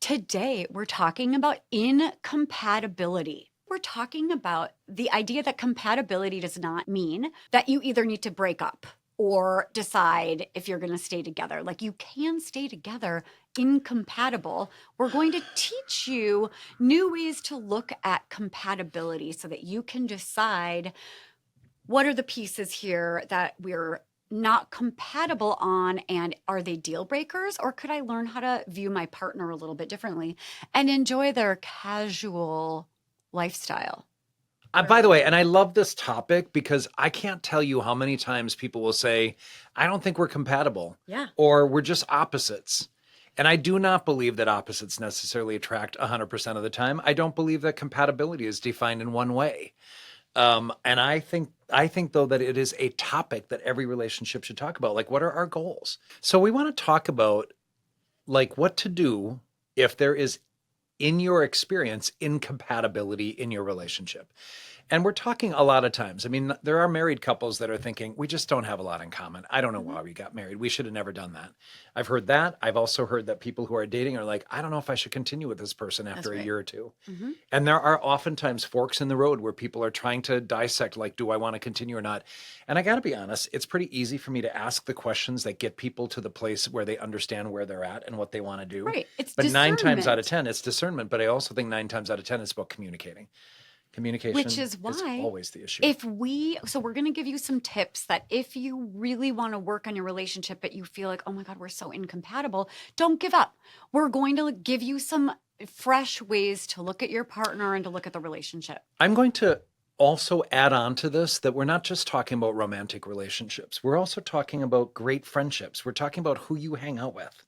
Today, we're talking about incompatibility. We're talking about the idea that compatibility does not mean that you either need to break up or decide if you're going to stay together. Like you can stay together incompatible. We're going to teach you new ways to look at compatibility so that you can decide what are the pieces here that we're not compatible on, and are they deal breakers, or could I learn how to view my partner a little bit differently and enjoy their casual lifestyle? By the way, and I love this topic because I can't tell you how many times people will say, I don't think we're compatible, Yeah. or we're just opposites. And I do not believe that opposites necessarily attract 100% of the time. I don't believe that compatibility is defined in one way. And I think though that it is a topic that every relationship should talk about. Like, what are our goals? So we want to talk about like what to do if there is, in your experience, incompatibility in your relationship. And we're talking a lot of times. I mean, there are married couples that are thinking, we just don't have a lot in common. I don't know Mhm. why we got married. We should have never done that. I've heard that. I've also heard that people who are dating are like, I don't know if I should continue with this person That's after a right. year or two. Mhm. And there are oftentimes forks in the road where people are trying to dissect, like, do I want to continue or not? And I got to be honest, it's pretty easy for me to ask the questions that get people to the place where they understand where they're at and what they want to do. Right. It's But 9 times out of discernment, 10, it's discernment. But I also think 9 times out of 10, it's about communicating. which Communication is is why always the issue. so we're going to give you some tips that if you really want to work on your relationship, but you feel like, oh my God, we're so incompatible, don't give up. We're going to give you some fresh ways to look at your partner and to look at the relationship. I'm going to also add on to this that we're not just talking about romantic relationships. We're also talking about great friendships. We're talking about who you hang out with.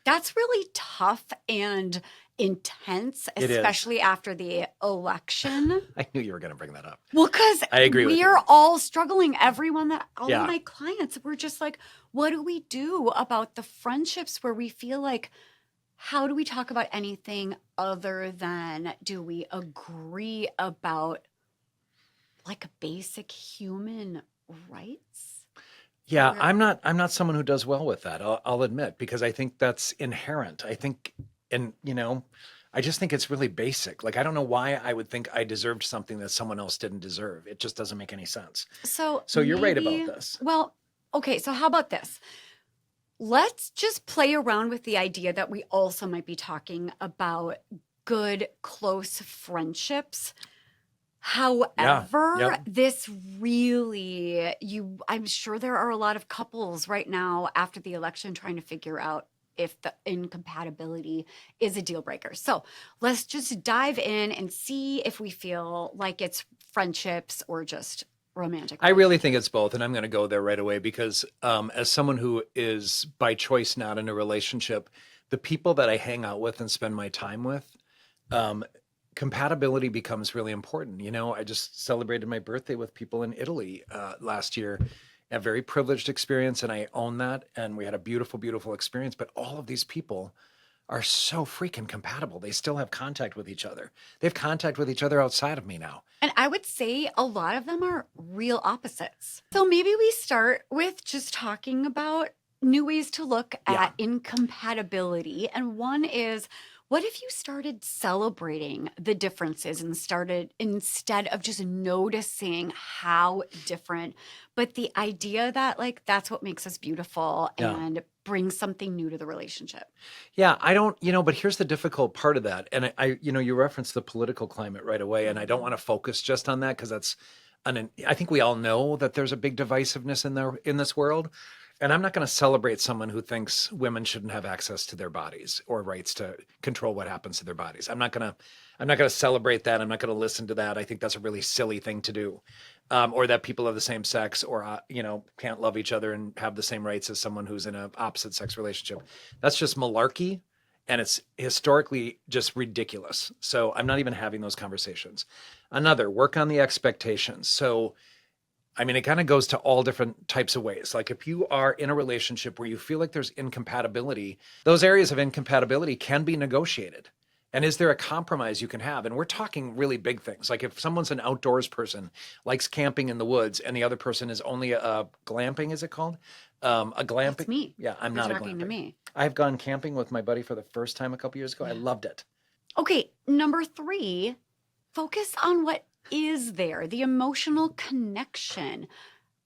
That's really tough and intense, It is. especially after the election. I knew you were going to bring that up. Well, because I agree with you. we're all struggling. All of Yeah. my clients, we're just like, what do we do about the friendships where we feel like, how do we talk about anything other than do we agree about like basic human rights? Yeah, Where, I'm not someone who does well with that. I'll admit, because I think that's inherent. I think, and I just think it's really basic. Like, I don't know why I would think I deserved something that someone else didn't deserve. It just doesn't make any sense. so So you're right about maybe, this. well, okay, so how about this? Let's just play around with the idea that we also might be talking about good, close friendships. Yeah. However, Yep. this really, I'm sure there are a lot of couples right now after the election trying to figure out if the incompatibility is a deal breaker. So let's just dive in and see if we feel like it's friendships or just romantic I really think relationships. it's both, and I'm going to go there right away because, as someone who is by choice not in a relationship, the people that I hang out with and spend my time with, um, compatibility becomes really important. I just celebrated my birthday with people in Italy last year, a very privileged experience, and I own that. And we had a beautiful, beautiful experience. But all of these people are so freaking compatible. They still have contact with each other. They have contact with each other outside of me now. And I would say a lot of them are real opposites. So maybe we start with just talking about new ways to look Yeah. at incompatibility. And one is, what if you started celebrating the differences and started instead of just noticing how different, but the idea that like that's what makes us beautiful Yeah. and brings something new to the relationship. Yeah, I don't, but here's the difficult part of that. And you referenced the political climate right away, and I don't Mhm. want to focus just on that because I think we all know that there's a big divisiveness in this world. And I'm not going to celebrate someone who thinks women shouldn't have access to their bodies or rights to control what happens to their bodies. I'm not going to celebrate that. I'm not going to listen to that. I think that's a really silly thing to do. Or that people of the same sex or can't love each other and have the same rights as someone who's in an opposite sex relationship. That's just malarkey, and it's historically just ridiculous. So I'm not even having those conversations. Another, work on the expectations. So I mean, it kind of goes to all different types of ways. Like, if you are in a relationship where you feel like there's incompatibility, those areas of incompatibility can be negotiated. And is there a compromise you can have? And we're talking really big things. Like if someone's an outdoors person, likes camping in the woods, and the other person is only a glamping, is it called? A glamping. That's me. Yeah, I'm You're not a talking to glamping. me. I've gone camping with my buddy for the first time a couple years ago. I loved it. Okay, number 3, focus on what is there, the emotional connection.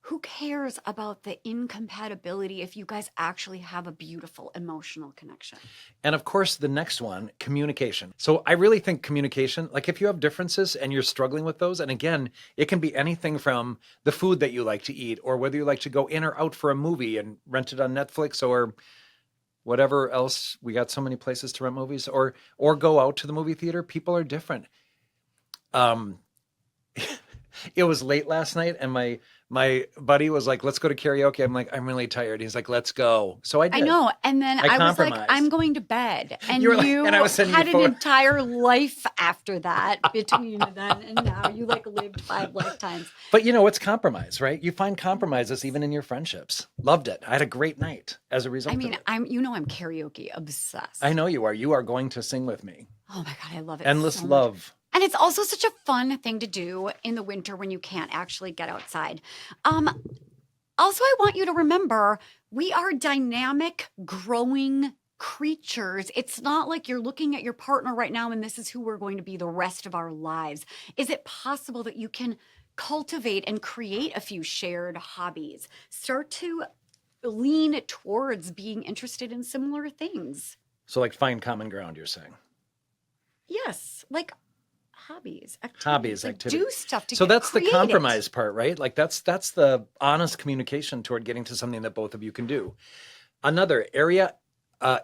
Who cares about the incompatibility if you guys actually have a beautiful emotional connection? And of course, the next one, communication. So I really think communication, like if you have differences and you're struggling with those, and again, it can be anything from the food that you like to eat, or whether you like to go in or out for a movie and rent it on Netflix or whatever else. We got so many places to rent movies, or go out to the movie theater. People are different. It was late last night and my buddy was like, let's go to karaoke. I'm like, I'm really tired. He's like, let's go. So I did. I know. And then I was like, compromised. I'm going to bed. And You were like- you and I was sending you had an photos. entire life after that between then and now. You like lived 5 lifetimes. But you know, it's compromise, right? You find compromises even in your friendships. Loved it. I had a great night as a result I mean, of it. I'm karaoke obsessed. I know you are. You are going to sing with me. Oh my God, I love it. Endless so much. love. And it's also such a fun thing to do in the winter when you can't actually get outside. Also, I want you to remember we are dynamic, growing creatures. It's not like you're looking at your partner right now and this is who we're going to be the rest of our lives. Is it possible that you can cultivate and create a few shared hobbies? Start to lean towards being interested in similar things. So like find common ground, you're saying. Yes, like hobbies, Activities. do stuff to So get that's the creative. compromise part, right? Like that's the honest communication toward getting to something that both of you can do. Another area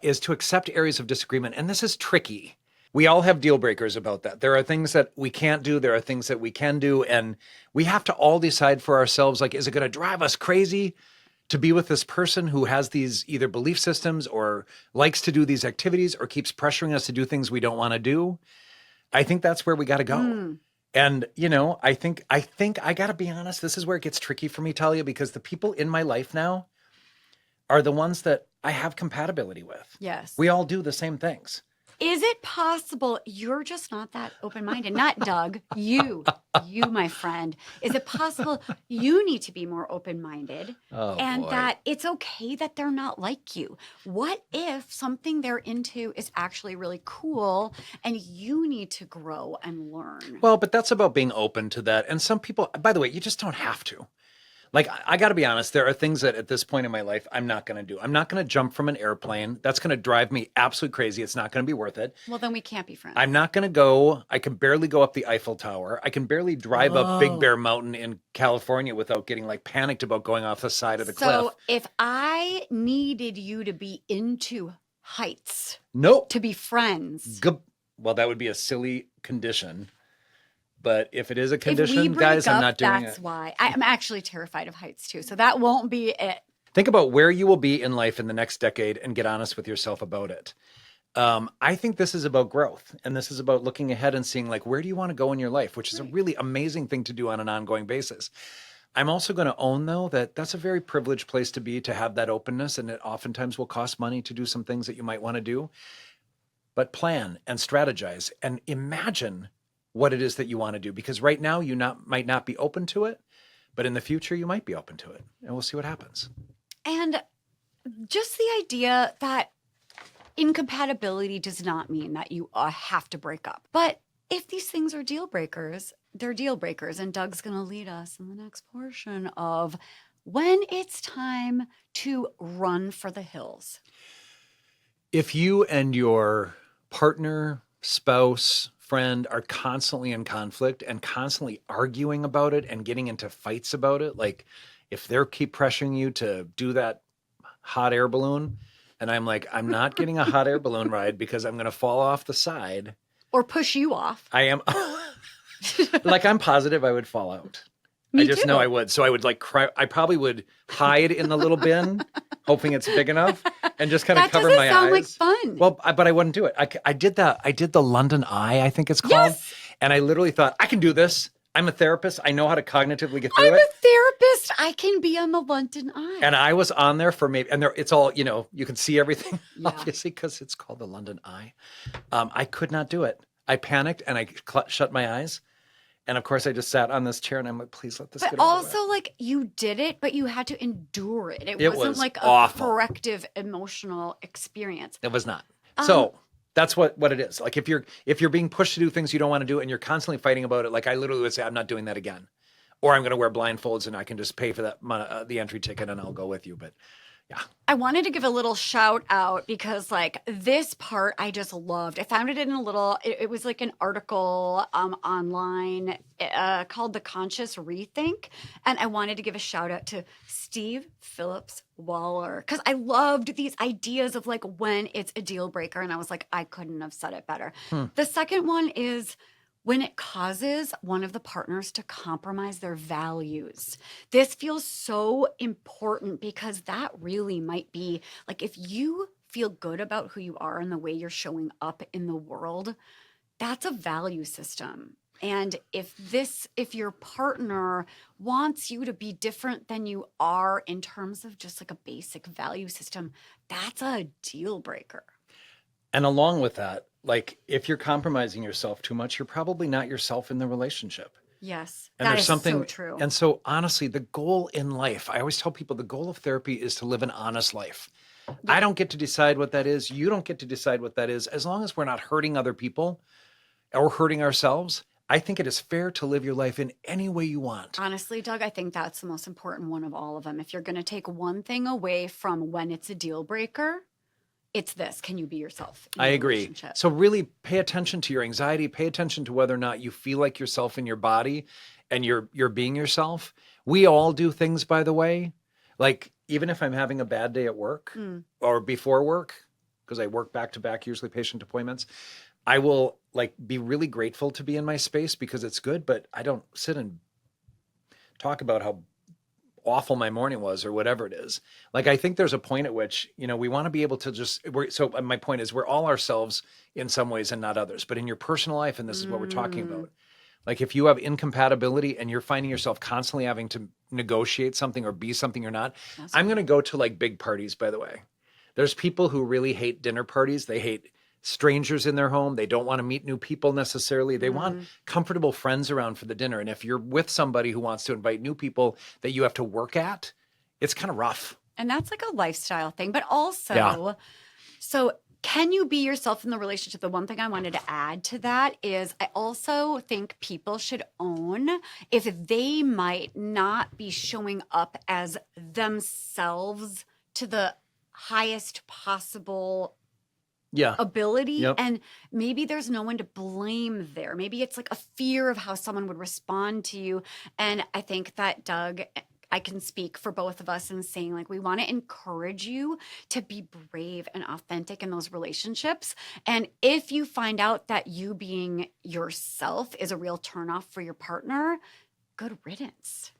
is to accept areas of disagreement. And this is tricky. We all have deal breakers about that. There are things that we can't do. There are things that we can do. And we have to all decide for ourselves, like, is it going to drive us crazy to be with this person who has these either belief systems or likes to do these activities or keeps pressuring us to do things we don't want to do? I think that's where we got to go. And, you know, I think I got to be honest. This is where it gets tricky for me, Talia, because the people in my life now are the ones that I have compatibility with. Yes. We all do the same things. Is it possible you're just not that open-minded? Not Doug, you, my friend. Is it possible you need to be more open-minded and that it's okay that they're not like you? What if something they're into is actually really cool and you need to grow and learn? Well, but that's about being open to that. And some people, by the way, you just don't have to. Like, I got to be honest, there are things that at this point in my life, I'm not going to do. I'm not going to jump from an airplane. That's going to drive me absolutely crazy. It's not going to be worth it. Well, then we can't be friends. I'm not going to go. I can barely go up the Eiffel Tower. I can barely drive up Big Bear Mountain in California without getting like panicked about going off the side of the cliff. So if I needed you to be into heights, Nope. to be friends. Well, that would be a silly condition. But if it is a If we condition, break guys, I'm up, not doing that's it. why. I'm actually terrified of heights too. So that won't be it. Think about where you will be in life in the next decade and get honest with yourself about it. I think this is about growth, and this is about looking ahead and seeing, like, where do you want to go in your life, which is a really amazing thing to do on an ongoing basis. I'm also going to own, though, that that's a very privileged place to be, to have that openness, and it oftentimes will cost money to do some things that you might want to do. But plan and strategize and imagine what it is that you want to do, because right now you might not be open to it, but in the future you might be open to it, and we'll see what happens. And just the idea that incompatibility does not mean that you have to break up. But if these things are deal breakers, they're deal breakers. And Doug's going to lead us in the next portion of when it's time to run for the hills. If you and your partner, spouse, friend are constantly in conflict and constantly arguing about it and getting into fights about it, like if they're keep pressuring you to do that hot air balloon, and I'm like, I'm not getting a hot air balloon ride because I'm going to fall off the side. Or push you off. I am like, I'm positive I would fall out. Me I just too. know I would. So I would like cry. I probably would hide in the little bin, hoping it's big enough, and just kind of That cover doesn't my sound like eyes. fun. Well, but I wouldn't do it. I did the London Eye, I think it's called. Yes. And I literally thought, I can do this. I'm a therapist. I know how to cognitively get I'm through it. a therapist. I can be on the London Eye. And I was on there for maybe, and there, it's all, you can see everything, Yeah. obviously, because it's called the London Eye. I could not do it. I panicked and I shut my eyes. And of course, I just sat on this chair and I'm like, please let this But get over with. also, like, you did it, but you had to endure it. It It wasn't was like a awful. corrective emotional experience. It was not. So that's what it is. Like if you're being pushed to do things you don't want to do and you're constantly fighting about it, like I literally would say, I'm not doing that again. Or I'm going to wear blindfolds and I can just pay for that the entry ticket and I'll go with you. But yeah. I wanted to give a little shout out because like this part I just loved. I found it in it was like an article online called The Conscious Rethink. And I wanted to give a shout out to Steve Phillips Waller because I loved these ideas of like when it's a deal breaker. And I was like, I couldn't have said it better. The second one is when it causes one of the partners to compromise their values. This feels so important because that really might be like if you feel good about who you are and the way you're showing up in the world, that's a value system. And if your partner wants you to be different than you are in terms of just like a basic value system, that's a deal breaker. And along with that, like if you're compromising yourself too much, you're probably not yourself in the relationship. Yes, And that there's is something so true. And so honestly, the goal in life, I always tell people the goal of therapy is to live an honest life. I don't get to decide what that is. You don't get to decide what that is. As long as we're not hurting other people or hurting ourselves, I think it is fair to live your life in any way you want. Honestly, Doug, I think that's the most important one of all of them. If you're going to take one thing away from when it's a deal breaker, it's this. Can you be yourself in I a agree. relationship? So really pay attention to your anxiety, pay attention to whether or not you feel like yourself in your body and you're being yourself. We all do things, by the way. Like even if I'm having a bad day at work or before work, because I work back to back, usually patient appointments, I will like be really grateful to be in my space because it's good, but I don't sit and talk about how awful my morning was or whatever it is. Like, I think there's a point at which, we want to be able to so my point is we're all ourselves in some ways and not others, but in your personal life, and this is what we're talking about. Like if you have incompatibility and you're finding yourself constantly having to negotiate something or be something you're not, I'm going to go to like big parties, by the way. There's people who really hate dinner parties. They hate strangers in their home. They don't want to meet new people necessarily. They want comfortable friends around for the dinner. And if you're with somebody who wants to invite new people that you have to work at, it's kind of rough. And that's like a lifestyle thing. But also, so can you be yourself in the relationship? The one thing I wanted to add to that is I also think people should own if they might not be showing up as themselves to the highest possible ability. And maybe there's no one to blame there. Maybe it's like a fear of how someone would respond to you. And I think that Doug, I can speak for both of us in saying like, we want to encourage you to be brave and authentic in those relationships. And if you find out that you being yourself is a real turnoff for your partner, good riddance.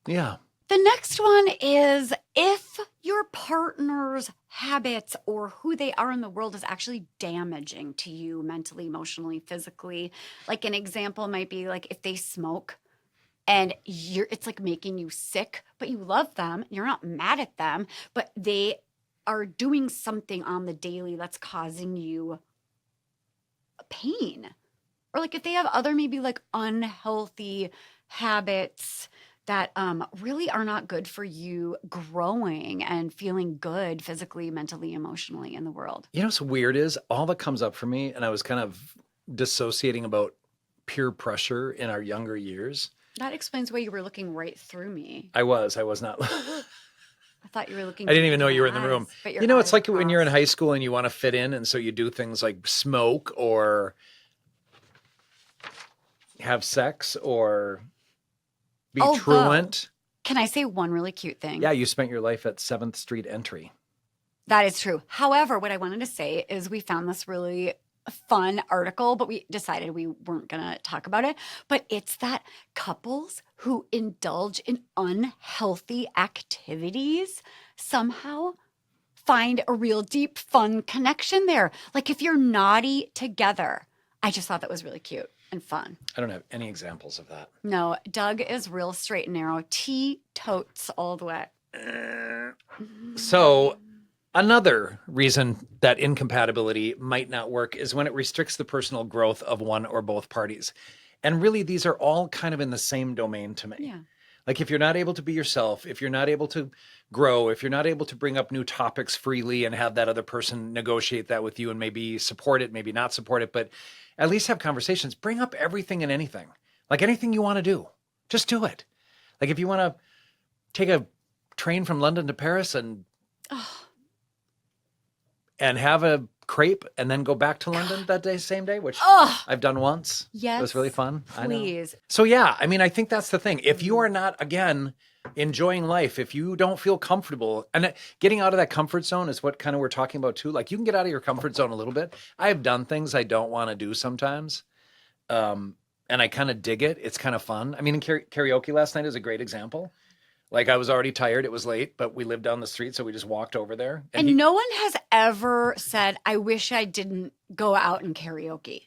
Yeah. The next one is if your partner's habits or who they are in the world is actually damaging to you mentally, emotionally, physically. Like an example might be like if they smoke and it's like making you sick, but you love them, you're not mad at them, but they are doing something on the daily that's causing you pain. Or like if they have other maybe like unhealthy habits that really are not good for you growing and feeling good physically, mentally, emotionally in the world. You know what's weird is all that comes up for me, and I was kind of dissociating about peer pressure in our younger years. That explains why you were looking right through me. I was not. I thought you were looking. I didn't even know you were in the room. But It's like when you're in high school and you want to fit in, and so you do things like smoke or have sex or be truant. Can I say one really cute thing? Yeah, you spent your life at 7th Street Entry. That is true. However, what I wanted to say is we found this really fun article, but we decided we weren't going to talk about it. But it's that couples who indulge in unhealthy activities somehow find a real deep, fun connection there. Like if you're naughty together. I just thought that was really cute. and fun. I don't have any examples of that. No, Doug is real straight and narrow. Totes all the way. So another reason that incompatibility might not work is when it restricts the personal growth of one or both parties. And really, these are all kind of in the same domain to me. Yeah. Like if you're not able to be yourself, if you're not able to grow, if you're not able to bring up new topics freely and have that other person negotiate that with you and maybe support it, maybe not support it, but at least have conversations, bring up everything and anything. Like anything you want to do, just do it. Like if you want to take a train from London to Paris and have a crepe and then go back to London that day, same day, which I've done once. Yes. It was really fun. Please. I know. So yeah, I mean, I think that's the thing. If you are not, again, enjoying life, if you don't feel comfortable, and getting out of that comfort zone is what kind of we're talking about too. Like you can get out of your comfort zone a little bit. I've done things I don't want to do sometimes. And I kind of dig it. It's kind of fun. I mean, karaoke last night is a great example. Like I was already tired. It was late, but we lived down the street. So we just walked over there. And no one has ever said, I wish I didn't go out and karaoke.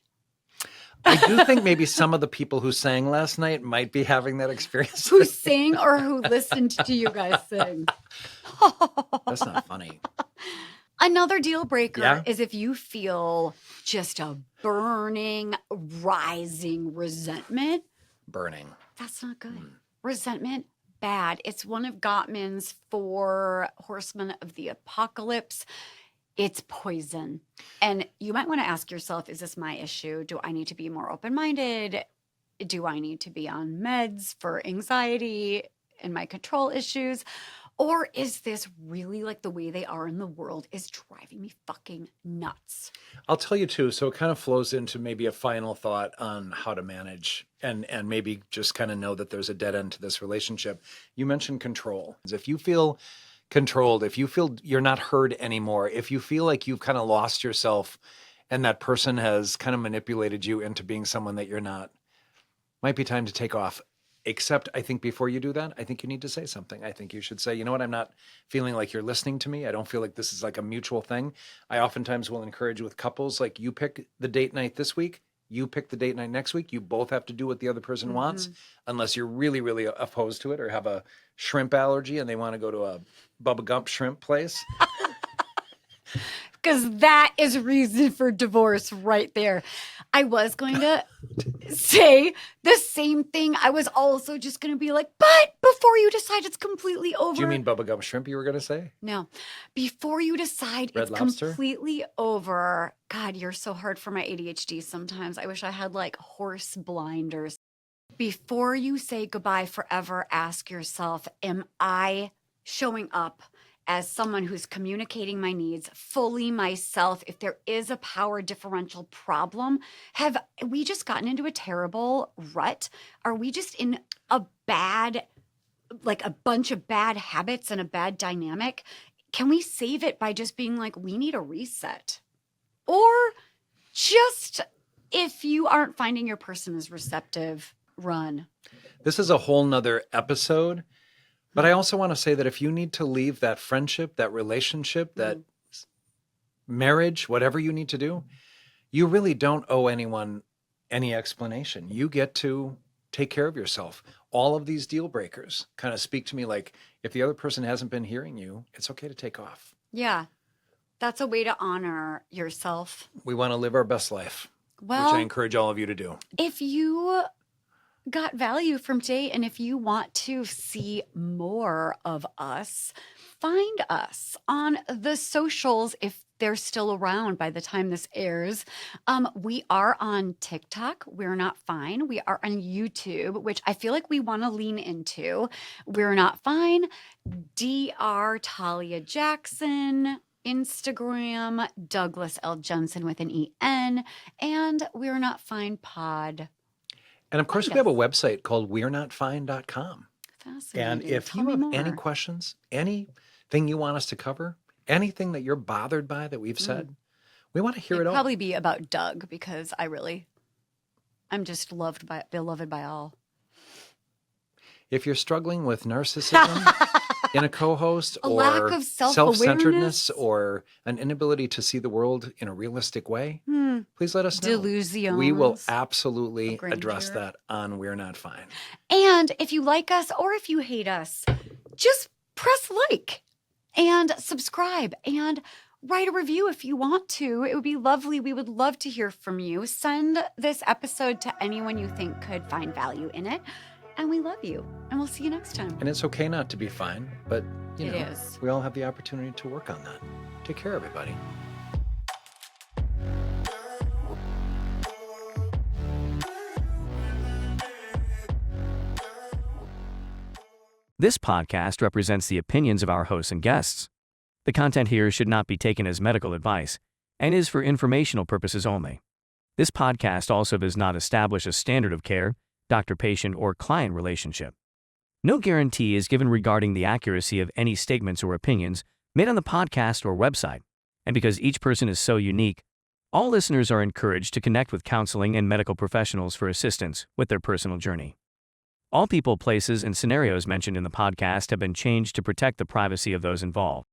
I do think maybe some of the people who sang last night might be having that experience. Who sang or who listened to you guys sing. That's not funny. Another deal breaker Yeah? is if you feel just a burning, rising resentment. Burning. That's not good. Resentment, bad. It's one of Gottman's 4 horsemen of the apocalypse. It's poison. And you might want to ask yourself, is this my issue? Do I need to be more open-minded? Do I need to be on meds for anxiety and my control issues? Or is this really like the way they are in the world is driving me fucking nuts? I'll tell you too. So it kind of flows into maybe a final thought on how to manage and maybe just kind of know that there's a dead end to this relationship. You mentioned control. If you feel controlled, if you feel you're not heard anymore, if you feel like you've kind of lost yourself and that person has kind of manipulated you into being someone that you're not, might be time to take off. Except I think before you do that, I think you need to say something. I think you should say, you know what, I'm not feeling like you're listening to me. I don't feel like this is like a mutual thing. I oftentimes will encourage with couples, like you pick the date night this week, you pick the date night next week. You both have to do what the other person wants, unless you're really, really opposed to it or have a shrimp allergy and they want to go to a Bubba Gump shrimp place. Because that is reason for divorce right there. I was going to say the same thing. I was also just going to be like, but before you decide it's completely over. Do you mean Bubba Gump shrimp you were going to say? No. Before you decide Red it's Lobster? completely over. God, you're so hard for my ADHD sometimes. I wish I had like horse blinders. Before you say goodbye forever, ask yourself, am I showing up as someone who's communicating my needs fully myself? If there is a power differential problem, have we just gotten into a terrible rut? Are we just in a bad, like a bunch of bad habits and a bad dynamic? Can we save it by just being like, we need a reset? Or just if you aren't finding your person is receptive, run. This is a whole nother episode. But I also want to say that if you need to leave that friendship, that relationship, that marriage, whatever you need to do, you really don't owe anyone any explanation. You get to take care of yourself. All of these deal breakers kind of speak to me like, if the other person hasn't been hearing you, it's okay to take off. Yeah. That's a way to honor yourself. We want to live our best life, Well, which I encourage all of you to do. if you got value from today and if you want to see more of us, find us on the socials if they're still around by the time this airs. We are on TikTok. We're Not Fine. We are on YouTube, which I feel like we want to lean into. We're Not Fine. Dr. Talia Jackson. Instagram, douglasljensen with an E-N. And We're Not Fine Pod. And of course, we have a website called we'renotfine.com. Fascinating. And if Tell you me have more. any questions, anything you want us to cover, anything that you're bothered by that we've said, we want to hear it It'd all. probably be about Doug because I'm just beloved by all. If you're struggling with narcissism, in a co-host, A or lack of self-centeredness, self-awareness. or an inability to see the world in a realistic way, please let us know. Delusions. We will of absolutely address grandeur. that on We're Not Fine. And if you like us or if you hate us, just press like and subscribe and write a review if you want to. It would be lovely. We would love to hear from you. Send this episode to anyone you think could find value in it. And we love you. And we'll see you next time. And it's okay not to be fine, but you know, It is. we all have the opportunity to work on that. Take care, everybody. This podcast represents the opinions of our hosts and guests. The content here should not be taken as medical advice and is for informational purposes only. This podcast also does not establish a standard of care, doctor-patient, or client relationship. No guarantee is given regarding the accuracy of any statements or opinions made on the podcast or website. And because each person is so unique, all listeners are encouraged to connect with counseling and medical professionals for assistance with their personal journey. All people, places, and scenarios mentioned in the podcast have been changed to protect the privacy of those involved.